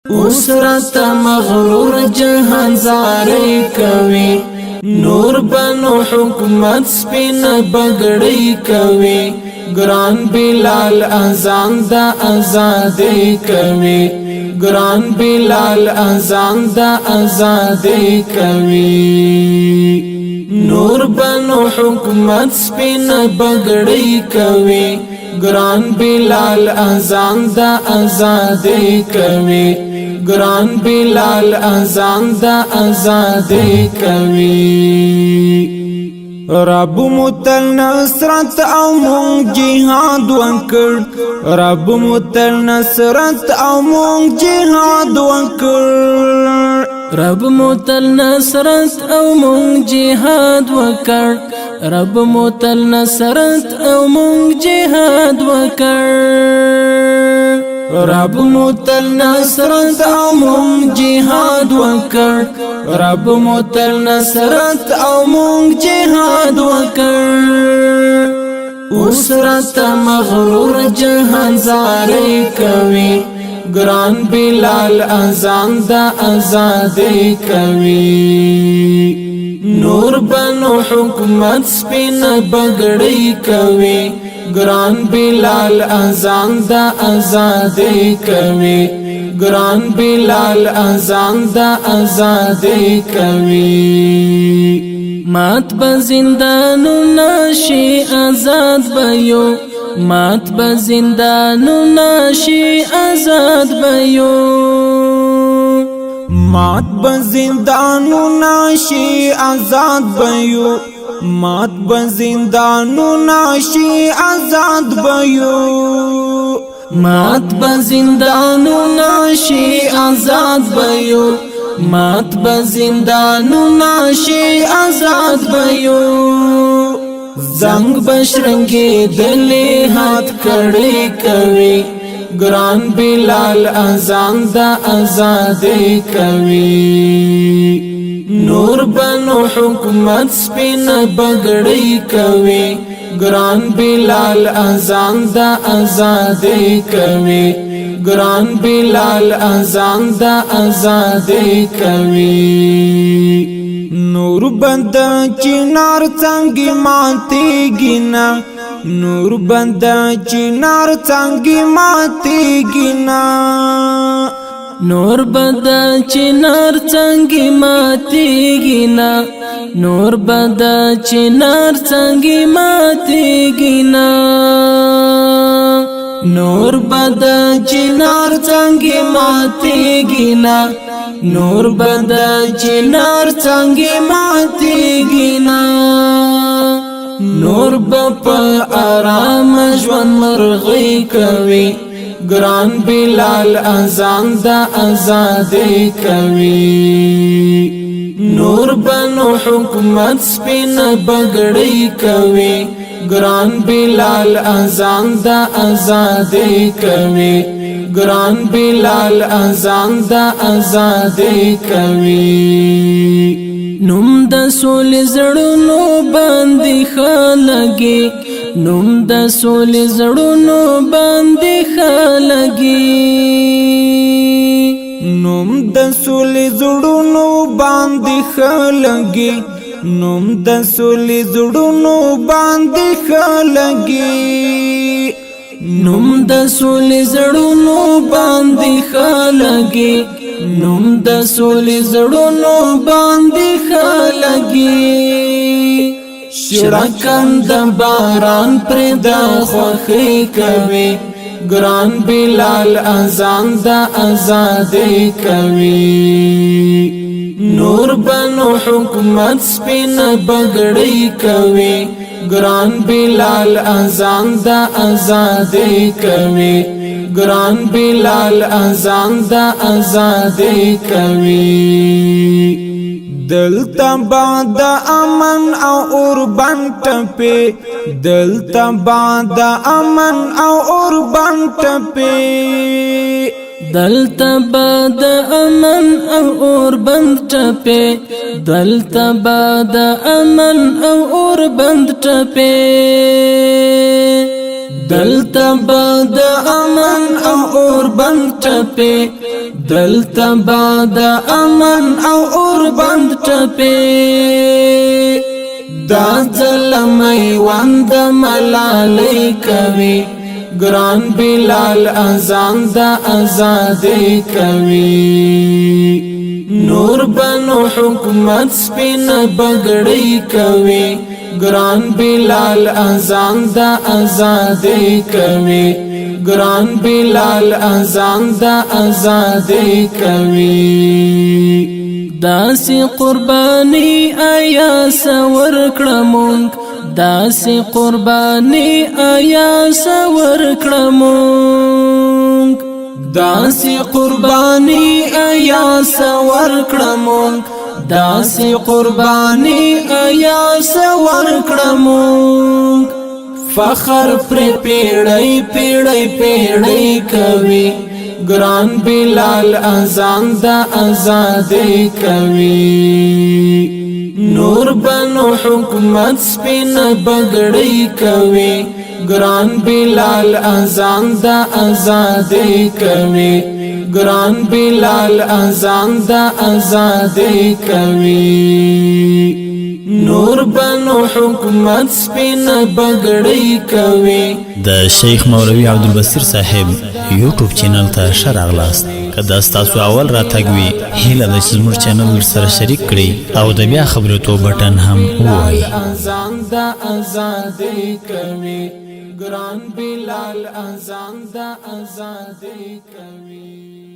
اسرت مغرور جهان زاری کوي نور بنو حکومت سپین بگڑی کوي گران بلال اذان دا آزادی کوي گران بلال اذان دا آزادی کوي نور بنو حکومت سپین بگڑی کوي گران بلال اذان دا آزادی کوي گران بلال اذان دا آزادی کوي رب متل نصرت او مونږ جهاد وکړ رب متل نصرت او مونږ جهاد وکړ رب متل نصرت او مونږ جهاد وکړ رب متل نصرت او مونږ جهاد وکړ رب متل نصرت او مونږ جهاد وکړ رب متل نصرت او مونږ جهاد وکړ اسرت مغرور جهان زاری کوي گران بلال اذان دا آزادی کوي نور بنو حکومت سپین بگڑی کوي گران بلال اذان دا آزادی کوي گران بلال اذان دا آزادی کوي مات بزندانو ناشی آزاد بیو مات بزندانو ناشی آزاد بیو مات بزندانو ناشی آزاد بیو مات بزندانو ناشی آزاد بیو مات بزندانو ناشی آزاد بیو مات بزندانو ناشی آزاد بیو زنگ بشرنگی دلی ہاتھ کڑی کوي گران بلال اذان دا آزادی کوي نور بنو حکومت سپین بگڑی کوي گران بلال اذان دا آزادی کوي گران بلال اذان دا آزادی کوي نور بند چنار څنګه ماتېږي نه نور بند چنار څنګه ماتېږي نه نور بند چنار څنګه ماتېږي نه نور بند چنار څنګه ماتېږي نه نور بند چنار څنګه ماتېږي نه نور بند چنار څنګه ماتېږي نه نور بپ آرام ژوند مرغۍ کوي گران بلال اذان دا آزادی کوي نور بنو حکومت سپین بگڑی کوي گران بلال اذان دا آزادی کوي گران بلال اذان دا آزادی کوي نوم د سول زړونو باندې خلګي نوم د سول زړونو باندې خلګي نوم د سول زړونو باندې خلګي نوم د سول زړونو باندې خلګي نوم د سول زړونو باندې خلګي نوم د سول زړونو باندې خلګي شړکند باران پر د خوخي کوي گران بلال اذان دا آزادی کوي نور بنو حکومت سپین بگڑی کوي گران بلال اذان دا آزادی کوي گران بلال اذان دا آزادی کوي دلتا بعد امن او اوربان ټپه دلتا بعد امن او اوربان ټپه دلتا بعد امن او اوربان ټپه دلتا بعد امن او اوربان ټپه دلتا بعد امن او اوربند ټپه دلتا بعد امن او اوربند ټپه دا ظلمي وند ملالي کوي گران بلال اذان دا آزادی کوي نور بنو حکومت سپین بگڑی کوي گران بلال اذان دا آزادی کوي گران بلال اذان دا آزادی کوي داسی قربانی آیا سور کړمونږ داسی قربانی آیا سور کړمونږ داسی قربانی آیا سور کړمونږ داسی قربانی آیا سور کړمونږ فخر پر پیړی پیړی پیړی کوي گران بلال اذان دا آزادی کوي نور بنو حکومت سپین بگڑی کوي گران بلال اذان دا آزادی کوي گران بلال اذان دا آزادی کوي نور بنو حکومت سپین بگڑی کوي د شیخ مولوی عبدالبصیر صاحب یوټیوب چینل ته شراغلاست کدا تاسو اول راتګوي هیله د زموږ چینل سره شریک کړئ او د بیا خبرېدو بټن هم ووهئ اذان دا آزادی کوي گران بلال اذان دا آزادی کوي